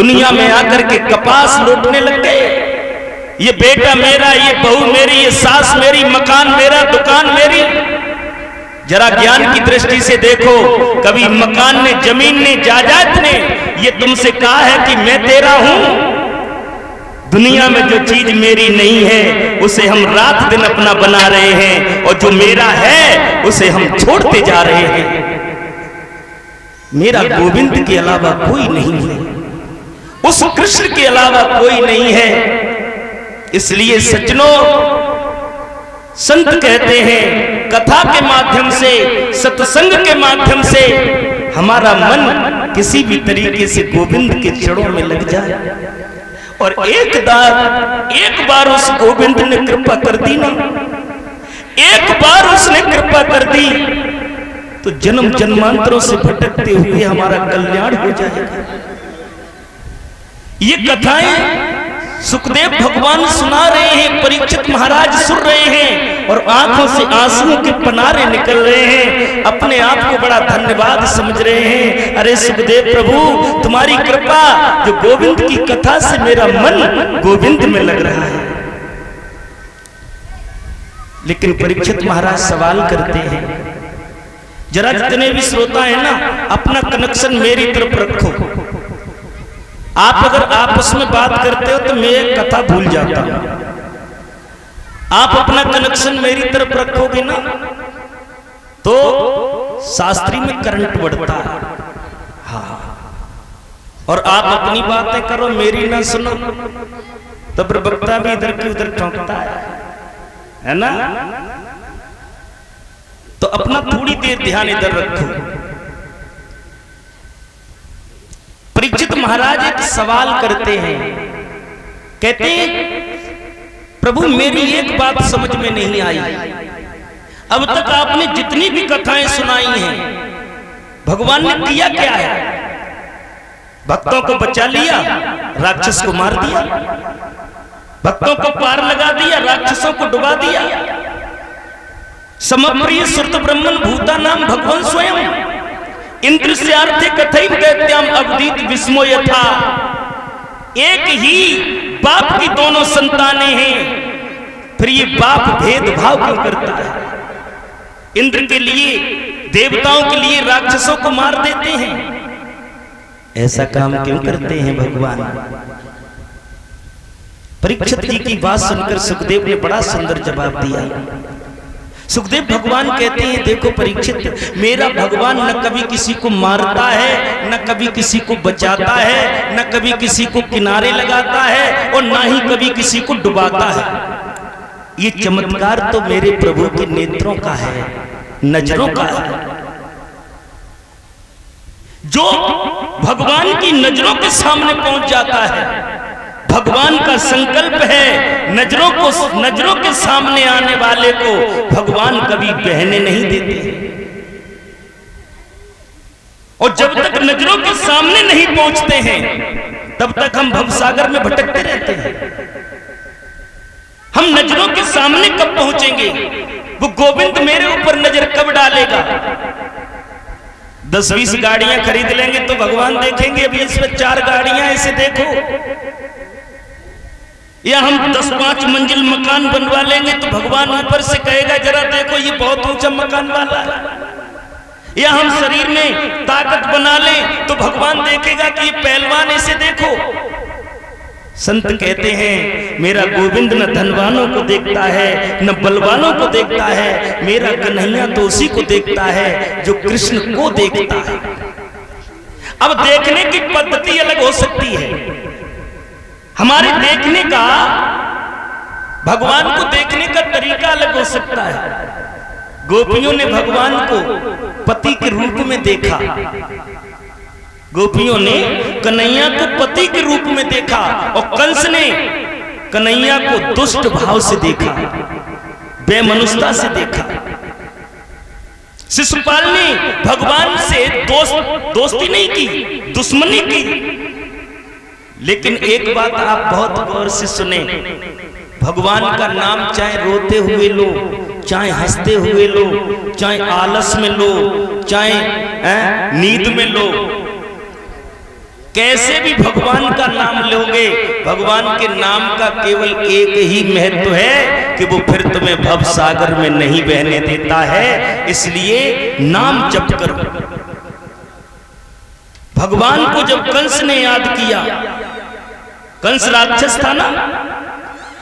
दुनिया में आकर के कपास लूटने लग गए। ये बेटा मेरा, ये बहू मेरी, ये सास मेरी, मकान मेरा, दुकान मेरी। जरा ज्ञान की दृष्टि से देखो, कभी मकान ने, जमीन ने, जायदाद ने ये तुमसे कहा है कि मैं तेरा हूं? दुनिया में जो चीज मेरी नहीं है उसे हम रात दिन अपना बना रहे हैं, और जो मेरा है उसे हम छोड़ते जा रहे हैं। मेरा गोविंद के अलावा कोई नहीं है, उस कृष्ण के अलावा कोई नहीं है। इसलिए सज्जनों, संत कहते हैं कथा के माध्यम से, सत्संग के माध्यम से हमारा मन किसी भी तरीके से गोविंद के चरणों में लग जाए, और एक बार उस गोविंद ने कृपा कर दी ना, एक बार उसने कृपा कर दी तो जन्म जन्मांतरों से भटकते हुए हमारा कल्याण हो जाएगा। ये कथाएं सुखदेव भगवान सुना रहे हैं, परीक्षित महाराज सुन रहे हैं, और आंखों से आंसुओं के पनारे निकल रहे हैं, अपने आप को बड़ा धन्यवाद समझ रहे हैं। अरे सुखदेव प्रभु, तुम्हारी कृपा, जो गोविंद की कथा से मेरा मन गोविंद में लग रहा है। लेकिन परीक्षित महाराज सवाल करते हैं, जरा जितने भी श्रोता है ना, अपना कनेक्शन मेरी तरफ रखो। आप अगर आपस में बात करते हो तो मैं कथा भूल जाता हूं। आप अपना कनेक्शन मेरी तरफ रखोगे ना तो शास्त्री में करंट बढ़ता है। हाँ, और आप अपनी बातें करो, मेरी ना सुनो, तो प्रवक्ता भी इधर की उधर ठोंकता है ना। तो अपना थोड़ी देर ध्यान इधर रखो। परीक्षित महाराज एक सवाल करते हैं, कहते हैं प्रभु मेरी एक बात समझ में नहीं आई, अब तक आपने जितनी भी कथाएं सुनाई हैं भगवान ने किया क्या है? भक्तों को बचा लिया, राक्षस को मार दिया, भक्तों को पार लगा दिया, राक्षसों को डुबा दिया। समप्रिय श्रुत ब्रह्मन भूता नाम भगवान स्वयं इंद्रस्यार्थे कथैव दैत्याम अवधीत विस्मो यथा। एक ही बाप की दोनों संतानें हैं, फिर ये बाप भेदभाव क्यों करता है? इंद्र के लिए, देवताओं के लिए राक्षसों को मार देते हैं, ऐसा काम क्यों करते हैं भगवान? परीक्षित जी की बात सुनकर सुखदेव ने बड़ा सुंदर जवाब दिया। सुखदेव भगवान कहते हैं, देखो परीक्षित, मेरा भगवान न कभी किसी को मारता है, न कभी किसी को बचाता है, न कभी किसी को किनारे लगाता है, और न ही कभी किसी को डुबाता है। ये चमत्कार तो मेरे प्रभु के नेत्रों का है, नजरों का है। जो भगवान की नजरों के सामने पहुंच जाता है, भगवान का संकल्प है, नजरों के सामने आने वाले को भगवान कभी बहने नहीं देते। और जब तक नजरों के सामने नहीं पहुंचते हैं तब तक हम भवसागर में भटकते रहते हैं। हम नजरों के सामने कब पहुंचेंगे? वो गोविंद मेरे ऊपर नजर कब डालेगा? 10-20 गाड़ियां खरीद लेंगे तो भगवान देखेंगे अभी इसमें 4 गाड़ियां, इसे देखो। या हम 10-5 मंजिल मकान बनवा लेंगे तो भगवान ऊपर से कहेगा जरा देखो ये बहुत ऊंचा मकान वाला है। या हम शरीर में ताकत बना लें तो भगवान देखेगा कि ये पहलवान, इसे देखो। संत कहते हैं मेरा गोविंद न धनवानों को देखता है, न बलवानों को देखता है, मेरा कन्हैया तो उसी को देखता है जो कृष्ण को देखता है। अब देखने की पद्धति अलग हो सकती है, हमारे देखने का, भगवान को देखने का तरीका अलग हो सकता है। गोपियों ने भगवान को पति के रूप में देखा, गोपियों ने कन्हैया को पति के रूप में देखा, और कंस ने कन्हैया को दुष्ट भाव से देखा, बेमनुष्यता से देखा। शिशुपाल ने भगवान से दोस्ती नहीं की, दुश्मनी की। लेकिन एक बात आप बहुत गौर से सुने, भगवान का नाम चाहे रोते हुए लो, चाहे हंसते हुए लो, चाहे आलस में लो, चाहे नींद में लो, कैसे भी भगवान का नाम लोगे, भगवान के नाम का केवल एक ही महत्व है कि वो फिर तुम्हें भव सागर में नहीं बहने देता है। इसलिए नाम जप करो। भगवान को जब कंस ने याद किया, कंस राक्षस था ना,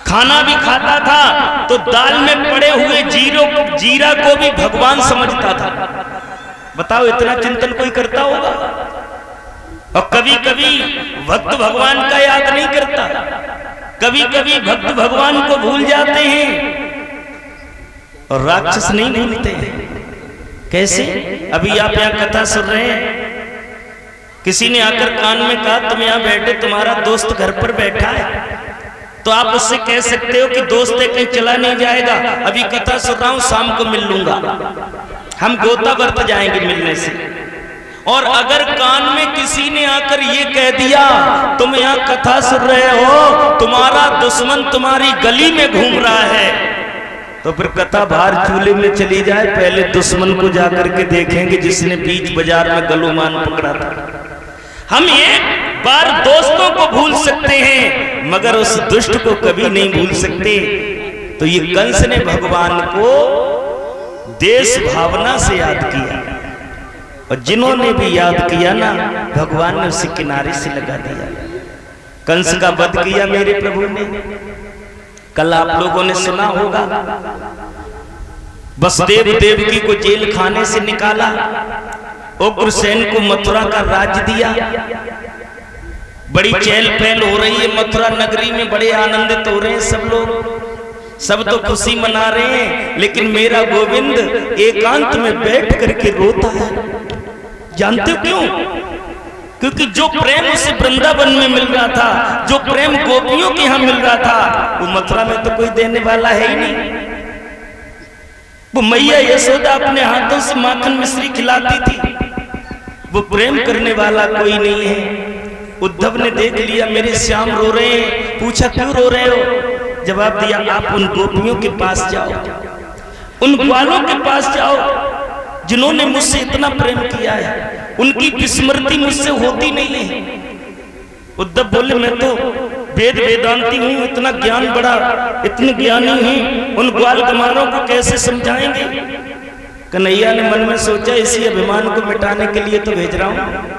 खाना भी खाता था तो दाल में पड़े हुए जीरा को भी भगवान समझता था। बताओ इतना चिंतन कोई करता होगा? और कभी कभी भक्त भगवान का याद नहीं करता, कभी कभी भक्त भगवान को भूल जाते हैं और राक्षस नहीं भूलते हैं। कैसे? अभी आप यहाँ कथा सुन रहे हैं, किसी ने आकर कान में कहा तुम यहाँ बैठे, तुम्हारा दोस्त घर पर बैठा है, तो आप उससे कह सकते हो कि दोस्त कहीं चला नहीं जाएगा, अभी कथा सुन रहा हूं, शाम को मिल लूंगा, हम गोता बरत जाएंगे मिलने से। और अगर कान में किसी ने आकर ये कह दिया तुम यहाँ कथा सुन रहे हो, तुम्हारा दुश्मन तुम्हारी गली में घूम रहा है, तो फिर कथा बाहर चूल्हे में चली जाए, पहले दुश्मन को जाकर के देखेंगे जिसने बीच बाजार में गलुमान पकड़ा था। हम एक बार दोस्तों को भूल सकते हैं मगर उस दुष्ट को कभी नहीं भूल सकते। तो ये कंस ने भगवान को देश भावना से याद किया, और जिन्होंने भी याद किया ना, भगवान ने उसे किनारे से लगा दिया। कंस का वध किया मेरे प्रभु ने। कल आप लोगों ने सुना होगा, वसुदेव देवकी को जेल खाने से निकाला, उग्रसेन को मथुरा का राज्य दिया। बड़ी चहल पहल हो रही है मथुरा नगरी में, बड़े आनंदित हो रहे हैं सब लोग, सब तो खुशी मना रहे हैं, लेकिन मेरा गोविंद एकांत में बैठ करके रोता है। जानते हो क्यों? क्योंकि जो प्रेम उसे वृंदावन में मिल रहा था, जो प्रेम गोपियों के यहाँ मिल रहा था, वो मथुरा में तो कोई देने वाला है ही नहीं। वो मैया यशोदा अपने हाथों से माखन मिश्री खिलाती थी, वो प्रेम करने वाला कोई नहीं है। उद्धव ने देख लिया मेरे श्याम रो रहे हैं, पूछा क्यों रो रहे हो? जवाब दिया आप उन गोपियों के पास जाओ, उन ग्वालों के पास जाओ जिन्होंने मुझसे इतना प्रेम किया है, उनकी विस्मृति मुझसे होती नहीं है। उद्धव बोले मैं तो वेद वेदांती हूँ, इतना ज्ञान बड़ा, इतने ज्ञानी हूँ, उन ग्वाल गमारों को कैसे समझाएंगे? कन्हैया ने मन में सोचा इसी अभिमान को मिटाने के लिए तो भेज रहा हूं।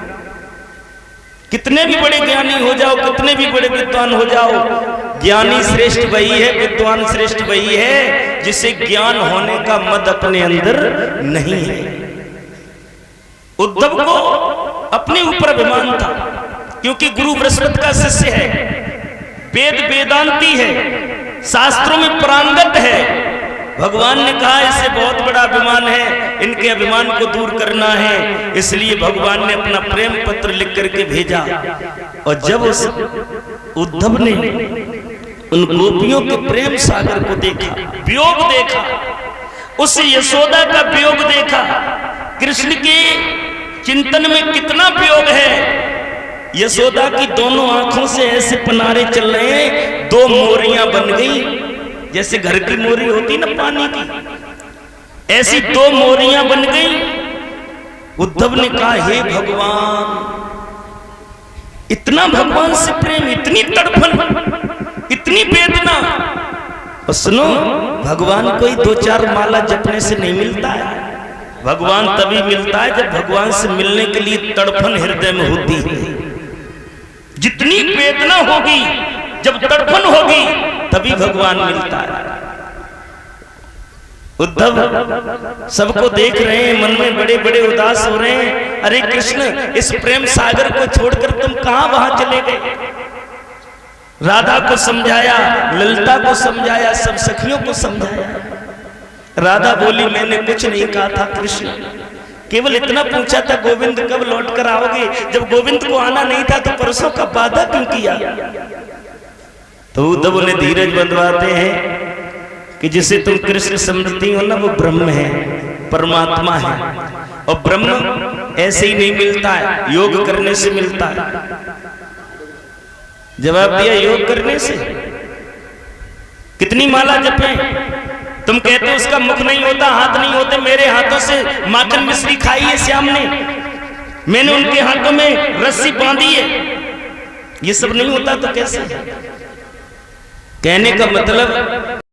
कितने भी बड़े ज्ञानी हो जाओ, कितने भी बड़े विद्वान हो जाओ, ज्ञानी श्रेष्ठ वही है, विद्वान श्रेष्ठ वही है जिसे ज्ञान होने का मद अपने अंदर नहीं है। उद्धव को अपने ऊपर अभिमान था, क्योंकि गुरु बृहस्पति का शिष्य है, वेद वेदांती है, शास्त्रों में पारंगत है। भगवान ने कहा इसे बहुत बड़ा अभिमान है, इनके अभिमान को दूर करना है, इसलिए भगवान ने अपना प्रेम पत्र लिख करके भेजा। और जब उस उद्धव ने उन गोपियों के प्रेम सागर को देखा, वियोग देखा, उस यशोदा का वियोग देखा, कृष्ण के चिंतन में कितना वियोग है। यशोदा की दोनों आंखों से ऐसे पनारे चल रहे हैं, दो मोरियां बन गई, जैसे घर की मोरी होती ना पानी की, ऐसी दो मोरियां बन गई। उद्धव ने कहा हे भगवान, इतना भगवान से प्रेम, इतनी तड़फन, इतनी वेदना। और सुनो, भगवान कोई दो चार माला जपने से नहीं मिलता है, भगवान तभी मिलता है जब भगवान से मिलने के लिए तड़फन हृदय में होती है। जितनी वेदना होगी, जब तड़फन होगी, तभी भगवान मिलता है। उद्धव सबको देख रहे हैं, मन में बड़े बड़े उदास हो रहे हैं। अरे कृष्ण, इस प्रेम सागर को छोड़कर तुम कहां वहां चले गए? राधा को समझाया, ललिता को समझाया, सब सखियों को समझाया। राधा बोली मैंने कुछ नहीं कहा था कृष्ण, केवल इतना पूछा था गोविंद कब लौट कर आओगे। जब गोविंद को आना नहीं था तो परसों का वादा क्यों किया? तो उद्धव ने धीरज बंधवाते हैं कि जिसे तुम कृष्ण समझती हो ना, वो ब्रह्म है, परमात्मा है, और ब्रह्म ऐसे ही नहीं मिलता है, योग करने से मिलता है। जवाब दिया योग करने से। कितनी माला जपें? तुम कहते हो उसका मुख नहीं होता, हाथ नहीं होते, मेरे हाथों से माखन मिश्री खाई है श्याम ने, मैंने उनके हाथों में रस्सी बांधी है, ये सब नहीं होता तो कैसे? कहने का मतलब